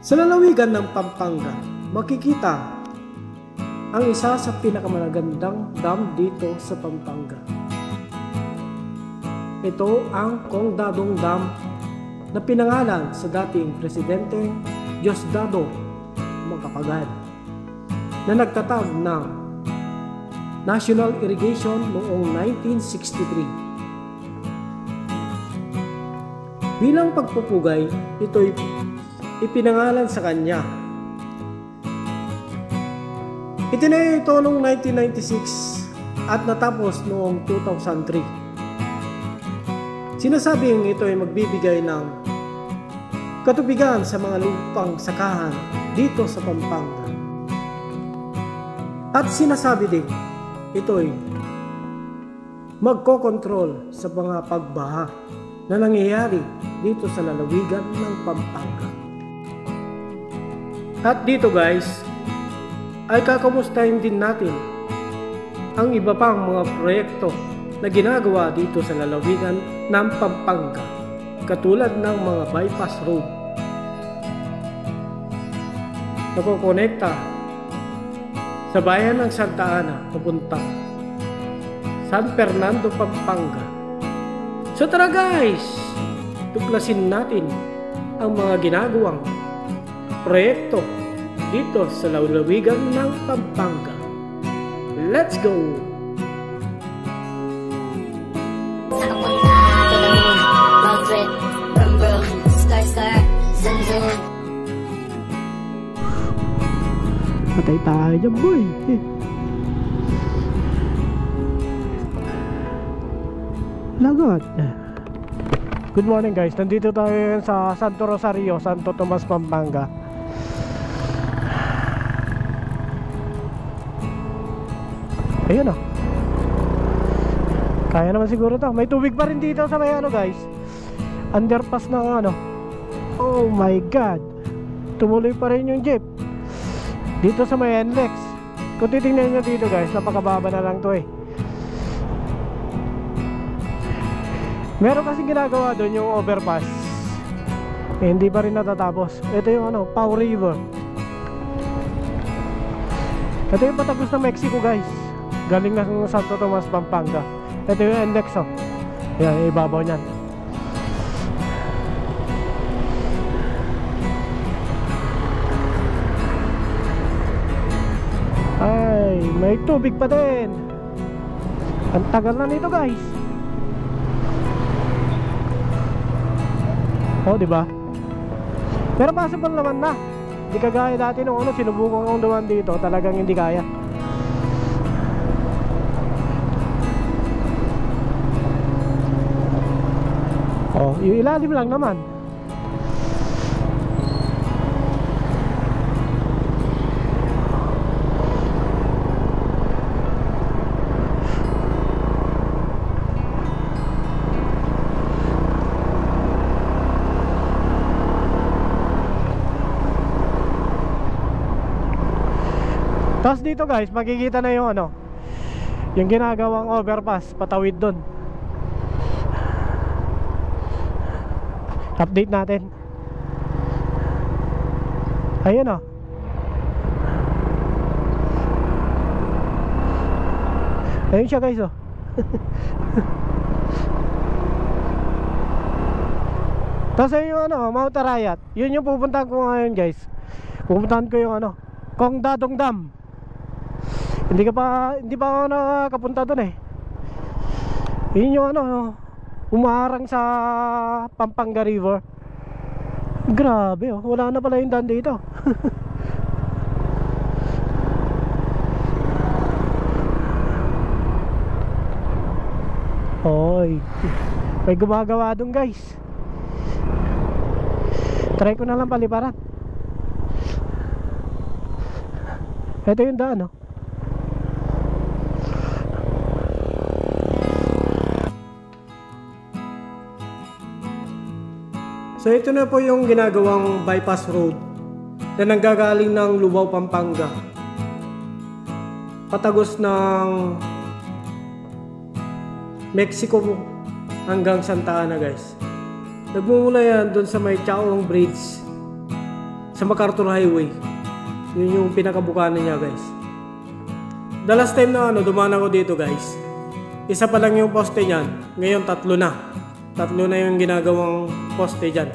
Sa lalawigan ng Pampanga, makikita ang isa sa pinakamagandang dam dito sa Pampanga. Ito ang Congdadong Dam na pinangalan sa dating presidente Diosdado Macapagal na nagtatag ng National Irrigation noong 1963. Bilang pagpupugay, ito'y ipinangalan sa kanya. Itinayo ito noong 1996 at natapos noong 2003. Sinasabing ito ay magbibigay ng katubigan sa mga lupang sakahan dito sa Pampanga. At sinasabi din, ito ay magkokontrol sa mga pagbaha na nangyayari dito sa lalawigan ng Pampanga. At dito guys, ay kakamustahin din natin ang iba pang mga proyekto na ginagawa dito sa lalawigan ng Pampanga, katulad ng mga bypass road na kukonekta sa bayan ng Santa Ana papunta San Fernando, Pampanga. So tara guys, tuklasin natin ang mga ginagawang proyekto dito sa lalawigan ng Pampanga. Let's go! Patay tayo dyan boy. Lagot. Good morning guys, nandito tayo sa Santo Rosario, Santo Tomas, Pampanga. Ayun o. Kaya naman siguro to. May tubig pa rin dito sa may ano guys, underpass ng ano. Oh my god, tumuloy pa rin yung jeep dito sa may NLEX. Kung titingnan nyo dito guys, napakababa na lang to eh. Meron kasi ginagawa doon yung overpass eh, hindi pa rin natatapos. Ito yung ano, Pau River. Ito yung patagos ng Mexico guys, galing na ng Santo Tomas, Pampanga. Ito yung NLEX oh. Yan, ibabaw nyan. Ay, may tubig pa din. Ang tagal na nito guys. Oh, di ba? Pero possible naman na. Hindi kagaya dati nung ano, sinubukan kong dumaan dito, talagang hindi kaya. Oh, yung ilalim lang naman. Tapos dito guys, makikita na yung ano, yung ginagawang overpass patawid doon. Update natin. Ayun o. Ayun siya guys o. Tapos ayun yung ano, Mount Arayat. Yun yung pupuntahan ko ngayon guys. Pupuntahan ko yung ano, Congdadong Dam. Hindi pa ako nakakapunta doon eh. Yun yung ano, umaharang sa Pampanga River. Grabe oh, wala na pala yung daan dito. Oy, may gumagawa doon guys. Try ko na lang paliparan. Ito yung daan oh. So ito na po yung ginagawang bypass road na nanggagaling ng Lubao, Pampanga patagos ng Mexico hanggang Santa Ana guys. Nagmumula yan doon sa may Chaong Bridge sa MacArthur Highway. Yun yung pinakabukanan niya, guys. The last time na dumaan ako dito, guys, isa pa lang yung poste niyan. Ngayon 3 na. 3 na yung ginagawang poste dyan.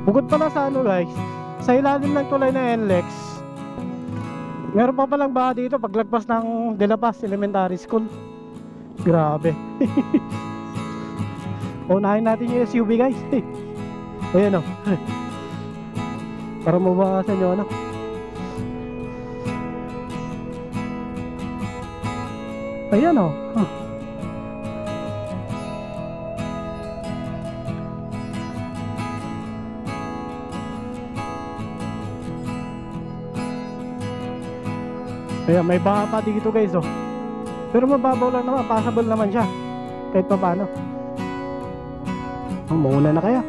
Bukod pala sa guys, sa ilalim ng tulay na NLEX, meron pa palang baha dito paglagpas ng De La Paz Elementary School. Grabe. Unahin natin yung SUV, guys. Ayan o. Para mabawasan nyo Ayan o. Ayan, may baha pa dito, guys, oh. Pero mababaw lang naman, passable naman siya. Kahit pa paano. Mauna na kaya.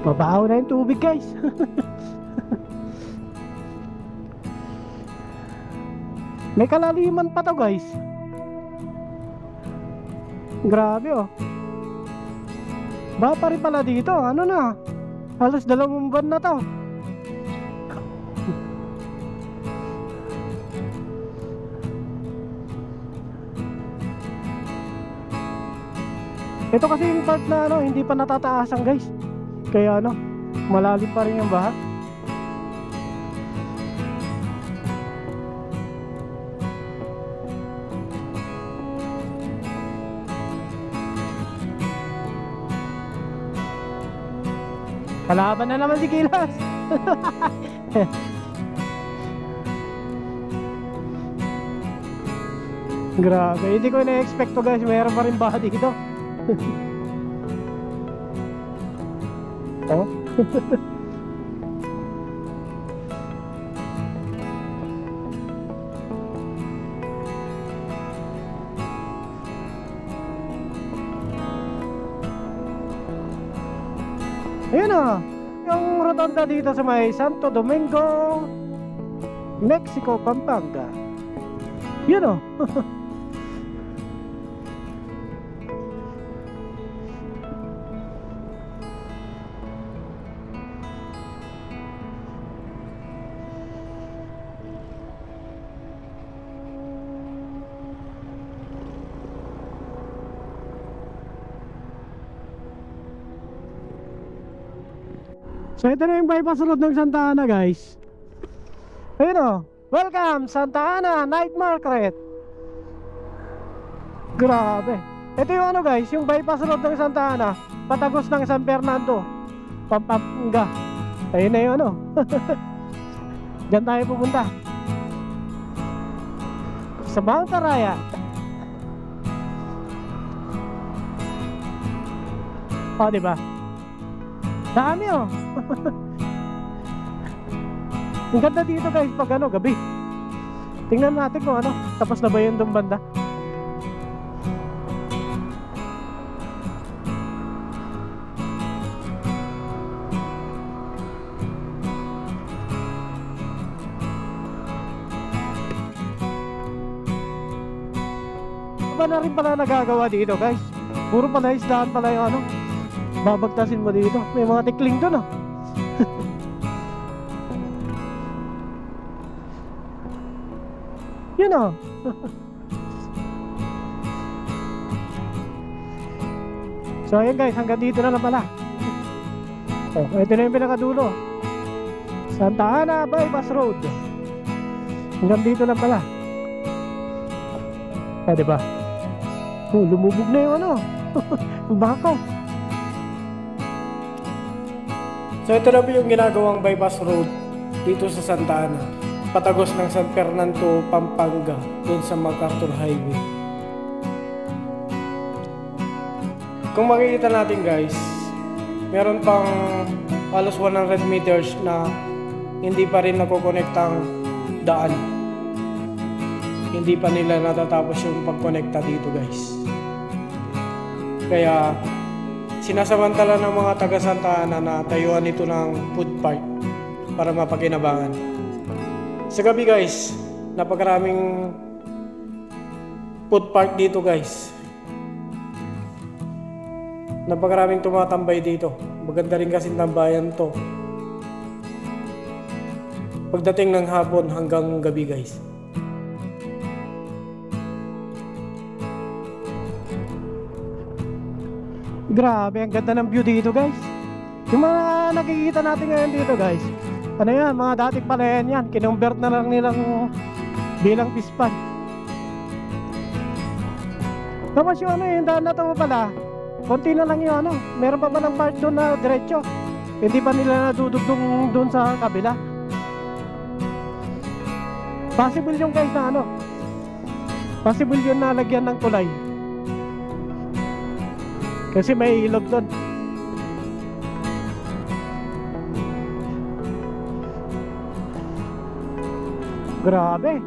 Mabaho na yung tubig, guys. May kalaliman pa to, guys. Grabe, oh. Baha pa rin pala dito. Ano na, halos 2 buwan na to. Ito kasi yung part na hindi pa natataasan, guys. Kaya malalim pa rin yung baha. Kalaban na naman si Kilas. Grabe, hindi ko na-expect to, guys. Mayroon pa rin baha dito. Oh. Ayun o, yung rotonda dito sa may Santo Domingo, Mexico, Pampanga. Yun o. So ito na yung bypass road ng Santa Ana, guys. Ayun o, welcome Santa Ana Night Market. Grabe. Ito yung guys, yung bypass road ng Santa Ana, patagos ng San Fernando, Pampanga. Ayun na yung Diyan tayo pupunta, sa Mount Arayat. O, diba? Dami oh. Ang ganda dito, guys, pag gabi. Tingnan natin kung tapos na ba yun doon banda. Ba na rin pala nagagawa dito, guys. Puro pala isdaan pala yung babagtasin mo dito. May mga tikling doon oh. Yun oh. So ayun, guys, hanggang dito na lang pala. Oh, ito na yung pinakadulo, Santa Ana Bypass Road. Hanggang dito lang pala. Diba? Oh, lumubog na yung bakaw. So ito na po yung ginagawang bypass road dito sa Santa Ana, patagos ng San Fernando, Pampanga, dun sa MacArthur Highway. Kung makikita natin guys, meron pang halos 100 meters na hindi pa rin nakokonektang daan. Hindi pa nila natatapos yung pagkonekta dito guys. Kaya sinasamantala ng mga taga Santa Ana na tayuan ito ng food park para mapakinabangan. Sa gabi guys, napakaraming food park dito guys. Napakaraming tumatambay dito. Maganda rin kasi tambayan to. Pagdating ng hapon hanggang gabi guys. Grabe, ang ganda ng view dito guys. Yung mga nakikita natin ngayon dito guys, ano yan, mga dating palayan yan. Kinumbert na lang nilang bilang pispan. Tapos yung ano, yung daan na to pala, konti na lang yung ano, meron pa palang part doon na diretso. Hindi pa nila nadudugtong doon sa kabila. Possible yung guys na ano, possible yun na lagyan ng kulay. Kasi may ilog doon. Grabe.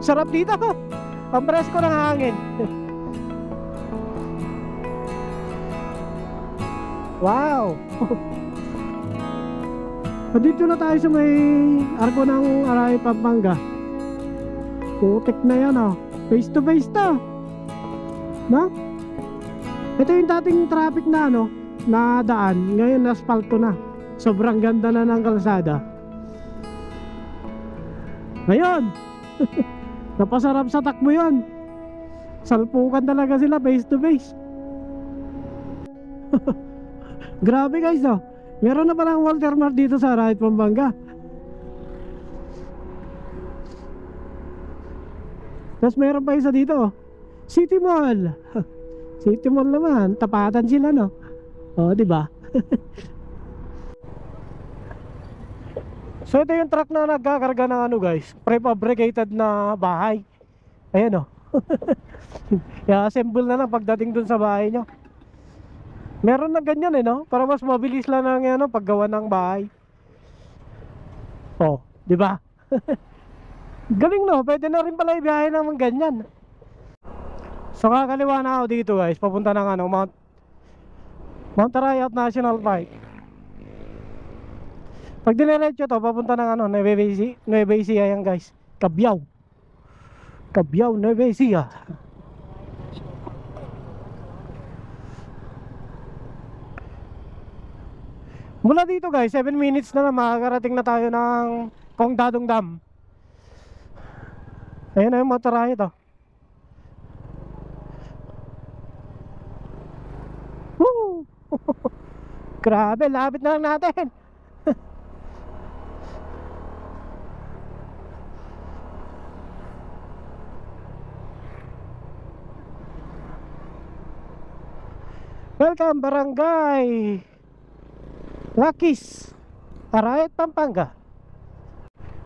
Sarap dito. Ang presko ng hangin. Wow. Dito na tayo sa may arko ng Aray, Pampanga. Putik na yan oh. Face to face to. No? Ito yung dating traffic na ano, na daan. Ngayon asfalto na. Sobrang ganda na ng kalsada. Ngayon. Napasarap sa takbo yun. Salpukan talaga sila face to face. Grabe guys oh. Meron na palang Walter Mart dito sa Aray, Pampanga. Tapos meron pa isa dito oh. City Mall. City Mall naman, tapatan sila no. Oh, di ba? So ito yung truck na nagkakarga ng ano guys, prefabricated na bahay. Ayan oh. I-assemble na lang pagdating dun sa bahay nyo. Meron na ganyan eh no, para mas mabilis lang ang ano, paggawa ng bahay. Oh, di ba? Galing no, pwede na rin pala ibiyahe ng ganyan. So kakaliwa na ako dito guys, papunta ng ano, Mount Arayat National Park. Pag diniretso to, papunta ng ano, Nueva Ecija yan guys. Cabiao, Nueva Ecija. Mula dito guys, 7 minutes na makakarating na tayo ng Kongdadong Dam. Ayun na yung Mount Arayat oh. Grabe, lapit na lang natin. Welcome Barangay Lakis, Arayat, Pampanga.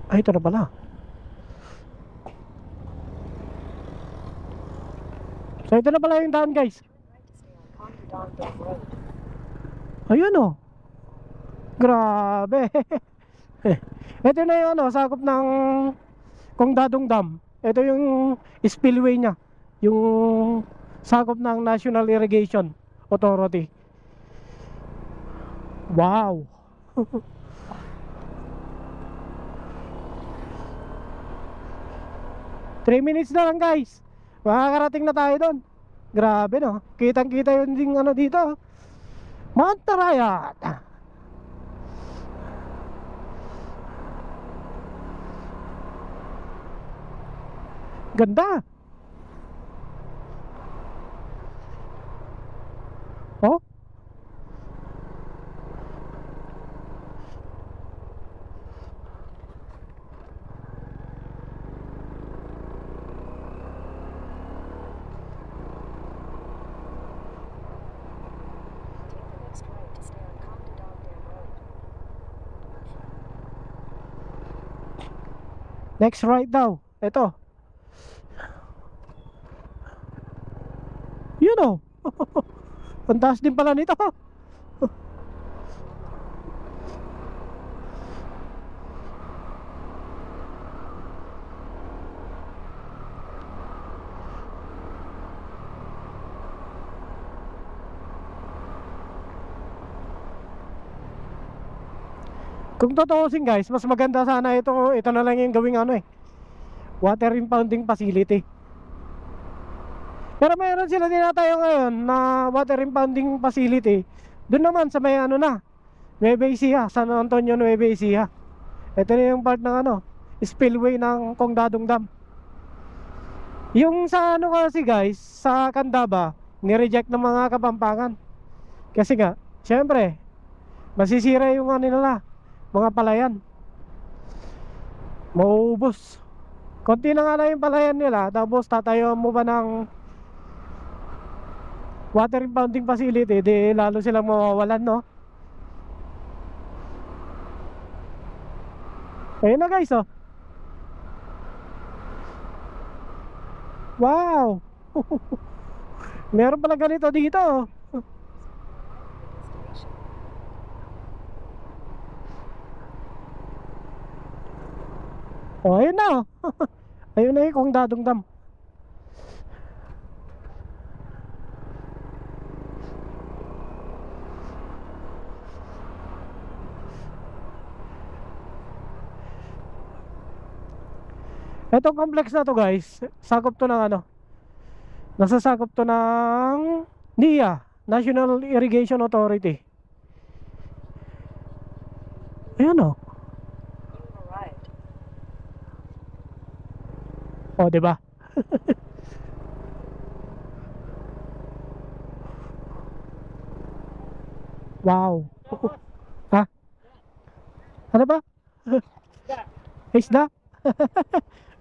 Ay, ito na pala. So ito na pala yung daan guys. Ayun oh. Grabe. Ito na yung ano, sakop ng Kongdadong Dam. Ito yung spillway nya, yung sakop ng National Irrigation Authority. Wow. 3 minutes na lang guys, makakarating na tayo doon. Grabe no, kitang kita yun ding ano dito, Mount Arayat. Ganda. Oh, next right daw. Ito. Yun oh. Ang taas din pala nito. Kung totoosin guys, mas maganda sana ito na lang yung gawing ano water impounding facility. Pero mayroon sila tinatayo ngayon na water impounding facility doon naman sa may ano na Nueva Ecija, San Antonio, Nueva Ecija. Ito na yung part ng spillway ng Kongdadong Dam. Yung sa kasi guys, sa Candaba, ni-reject ng mga Kapampangan. Kasi nga, syempre, masisira yung nila, mga palayan. Mauubos. Konti na nga lang yung palayan nila, tapos tatayo mo pa ng water impounding facility, di lalo silang mawawalan, no? Ayun na guys, oh. Wow. Meron pala ganito dito, oh. Oh, ayun na, oh. Ayun na yung Kongdadong Dam. Etong complex na to guys, sakop to ng nasasakop to ng NIA, National Irrigation Authority. Ayan o. O, diba? Wow. Ha? Ano ba? Isda?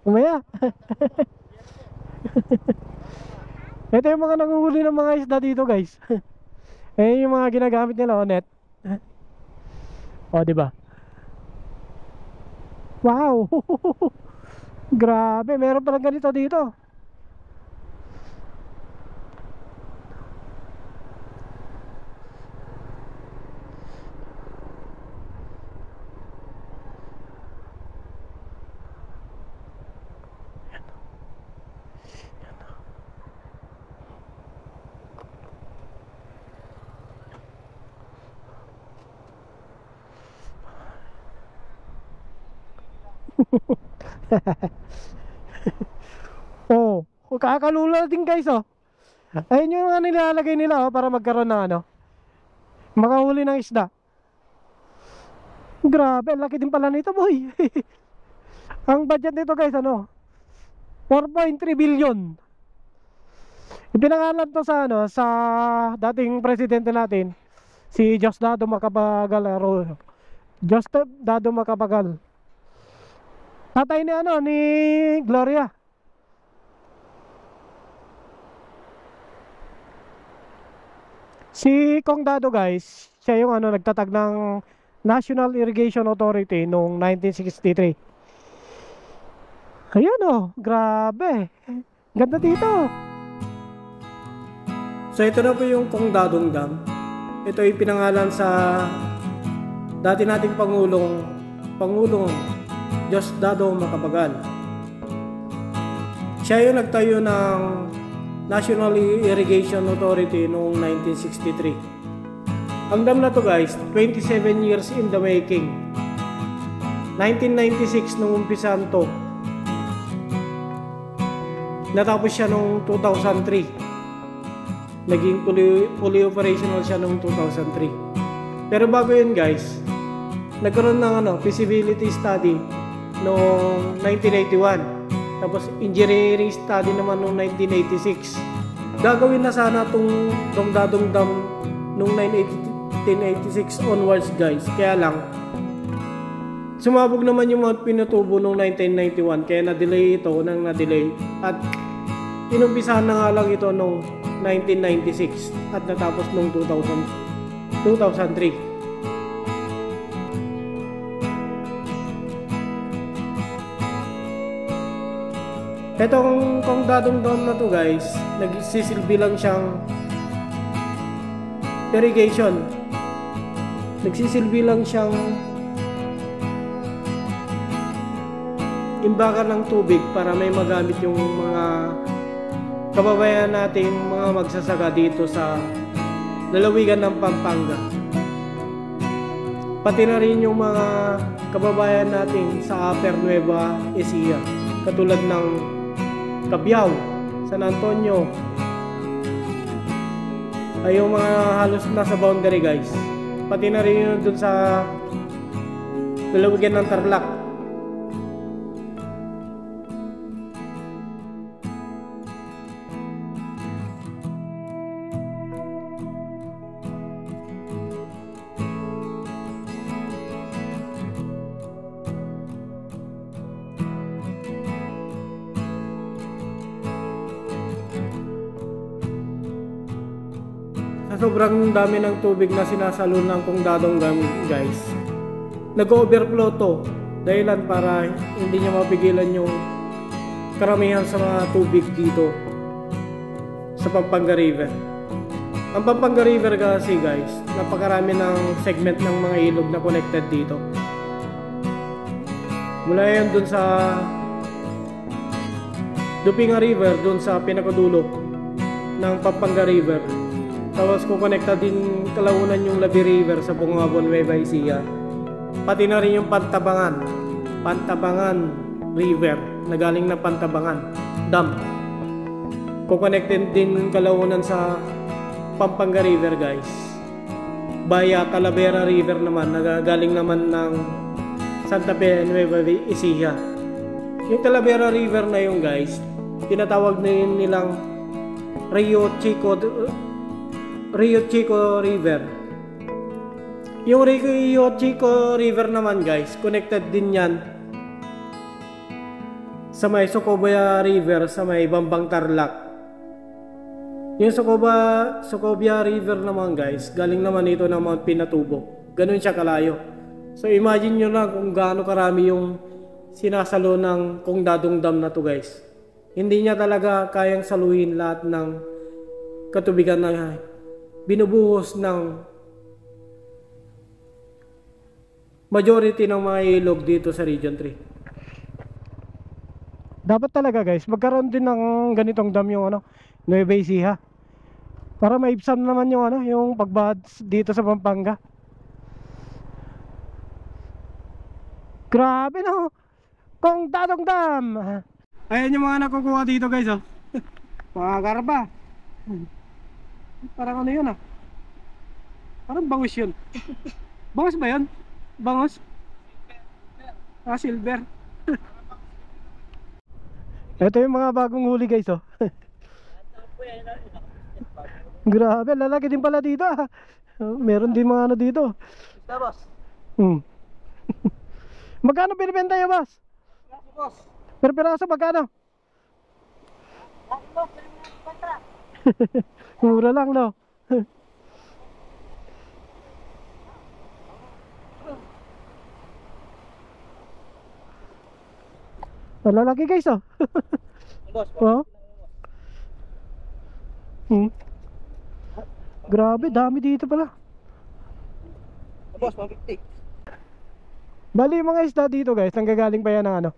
Umaya. Ito yung mga nanguhuli ng mga isda dito guys. Eh yung mga ginagamit nila net. O diba? Wow. Grabe, meron palang ganito dito. Oh, kakalula din guys, oh. Ayun yung nilalagay nila, oh, para magkaroon ng makahuli ng isda. Grabe, laki din pala nito, boy. Ang budget nito guys, 4.3 billion. Ipinangalan to sa sa dating presidente natin, si Diosdado Macapagal. Diosdado Macapagal. Tatay ni Gloria. Si Kongdado guys, siya yung nagtatag ng National Irrigation Authority noong 1963. Ayan grabe. Ganda dito. So ito na po yung Kongdadong Dam. Ito ay pinangalan sa dati nating Pangulong Diosdado Macapagal. Siya yung nagtayo ng National Irrigation Authority noong 1963. Ang dam na to guys, 27 years in the making. 1996 nung umpisan to. Natapos siya noong 2003. Naging fully operational siya noong 2003. Pero bago yun guys, nagkaroon ng feasibility study noong 1981. Tapos engineering study naman noong 1986. Gagawin na sana itong Kongdadong Dam noong 1986 onwards guys. Kaya lang, sumabog naman yung mga pinutubo noong 1991. Kaya na-delay ito na-delay. At inumpisahan na nga lang ito noong 1996. At natapos noong 2003. Etong Kongdadong Dam na to guys, nagsisilbi lang siyang irrigation. Nagsisilbi lang siyang imbakan ng tubig para may magamit yung mga kababayan natin, mga magsasaka dito sa lalawigan ng Pampanga. Pati na rin yung mga kababayan natin sa Upper Nueva Ecija, katulad ng Cabiao, San Antonio, ay yung mga halos nasa boundary guys. Pati na rin yun dun sa lalawigan ng Tarlac. Sa sobrang dami ng tubig na sinasalo ng Kongdadong Dam guys, nag-overflow to dahilan para hindi niya mapigilan yung karamihan sa mga tubig dito sa Pampanga River. Ang Pampanga River kasi guys, napakarami ng segment ng mga ilog na connected dito. Mula yan dun sa Dupinga River, dun sa pinakadulo ng Pampanga River. Tapos kukonekta din kalaunan yung Labi River sa Bungabon, Nueva Ecija. Pati na rin yung Pantabangan River na galing na Pantabangan Dam. Kukonektin din kalaunan sa Pampanga River guys. Via Talavera River naman, nagagaling naman ng Santa Fe, Nueva Ecija. Yung Talavera River na yung guys, tinatawag na yun nilang Rio Chico River. Yung Rio Chico River naman guys, connected din yan sa may Socobia River sa may Bambang Tarlac. Yung Socobia River naman guys, galing naman ito ng Mount Pinatubo. Ganun siya kalayo. So imagine nyo lang kung gaano karami yung sinasalo ng Kongdadong Dam na to guys. Hindi niya talaga kayang saluhin lahat ng katubigan na binubuhos ng majority ng mga ilog dito sa Region 3. Dapat talaga guys, magkaroon din ng ganitong dam yung Nueva Ecija. Para maibsan naman yung yung pagbahad dito sa Pampanga. Grabe no. Kongdadong Dam. Ayan yung mga nakukuha dito guys mga garba. Parang ano yun parang bangus yun. Bangus ba yun? Bangus? Silver. Ito yung mga bagong huli guys Grabe, lalaki din pala dito Meron din mga dito. Boss. Magkano binibenta yung boss? Boss. Per piraso magkano? Mura lang no. Lalaki guys oh. Grabe, dami dito pala. Boss, 150. Bali yung mga isda dito guys, nanggagaling pa yan ng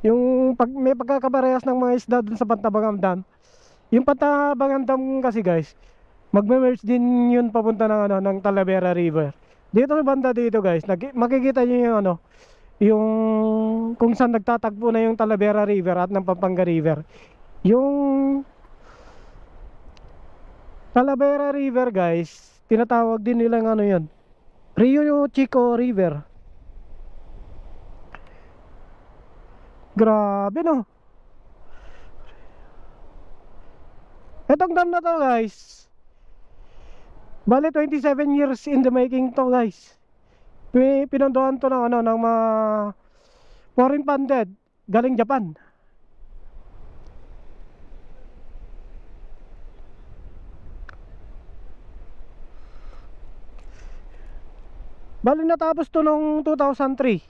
yung may pagkakaparehas ng mga isda dun sa Pantabangan Dam. Yung Pantabangan Dam kasi guys, magme-merge din yun papunta ng ng Talavera River. Dito sa banda dito guys, makikita niyo yung yung kung saan nagtatagpo na yung Talavera River at ng Pampanga River. Yung Talavera River guys, tinatawag din nilang yun, Rio Chico River. Grabe no. Etong dam na to guys, bali 27 years in the making to guys. Pinondohan to ng ng mga foreign funded galing Japan. Bali natapos to nung 2003.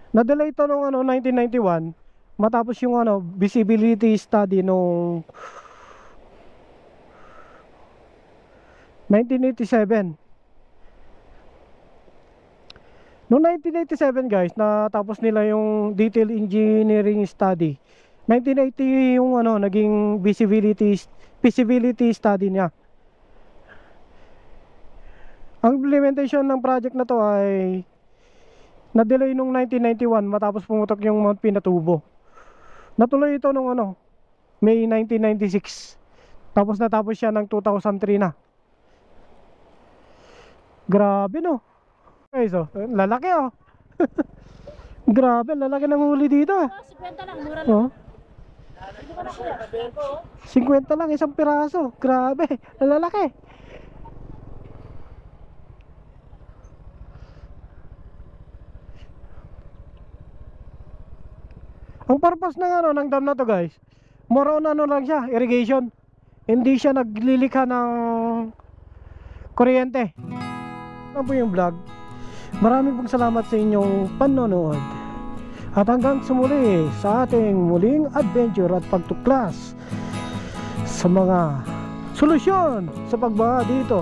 Na-delay to nung 1991. Matapos yung visibility study nung 1987. Noong 1987 guys, natapos nila yung detail engineering study. 1980 yung ano, naging feasibility study niya. Ang implementation ng project na to ay na-delay nung 1991 matapos pumutok yung Mount Pinatubo. Natuloy ito nung ano, May 1996. Tapos natapos siya ng 2003 na. Grabe no. Okay, so, lalaki oh. Grabe, lalaki ng huli dito. 50 lang, mura lang. Oh. 50 lang isang piraso. Grabe, lalaki. Ang purpose ng ano ng dam na to guys, more on ano lang siya, irrigation. Hindi siya naglilikha ng kuryente. Ano po yung vlog? Maraming pong salamat sa inyong panonood. At hanggang sumuli sa ating muling adventure at pagtuklas sa mga solusyon sa pagbaha dito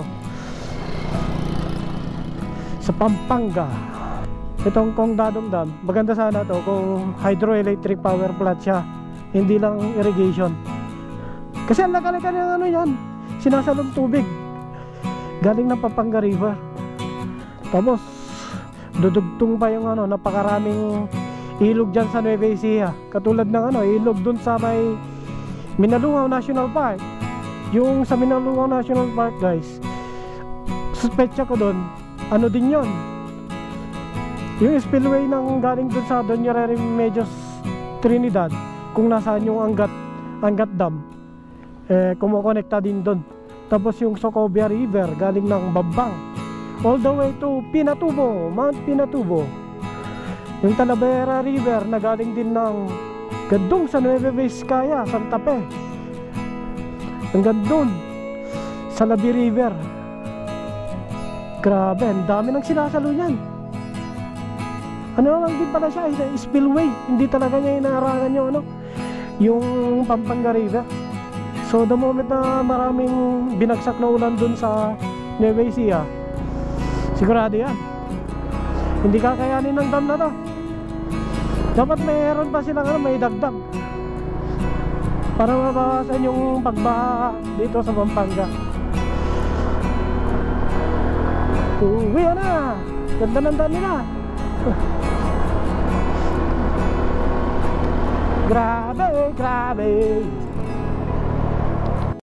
sa Pampanga. Itong Congdadong Dam, maganda sana to kung hydroelectric power plant siya, hindi lang irrigation. Kasi ang laki-laki ng ano yan, sinasalong tubig galing ng Pampanga River. Tapos dudugtong pa yung ano, napakaraming ilog dyan sa Nueva Ecija. Katulad ng ano, ilog dun sa may Minalungaw National Park. Yung sa Minalungaw National Park guys, suspetsa ko dun, ano din yon, yung spillway ng galing dun sa Doña Remedios Trinidad, kung nasaan yung Angat Dam, kumukonekta din dun. Tapos yung Socobia River galing ng Bambang all the way to Pinatubo, Mount Pinatubo. Yung Talavera River na galing din ng gandong sa Nueva Vizcaya, Santa Fe, hanggang dun sa Labi River. Grabe, ang dami ng sinasalo niyan. Ano lang din pala siya, spillway. Hindi talaga niya inaharangan yung ano, yung Pampanga River. So the moment na maraming binagsak na ulan dun sa Nueva Ecija, sigurado yan, hindi kakayanin ng dam na to. Dapat mayroon pa silang ano, may dagdag para mabawasan yung pagbaha dito sa Pampanga. Uwi na, ganda ng dam nila. Grabe, grabe.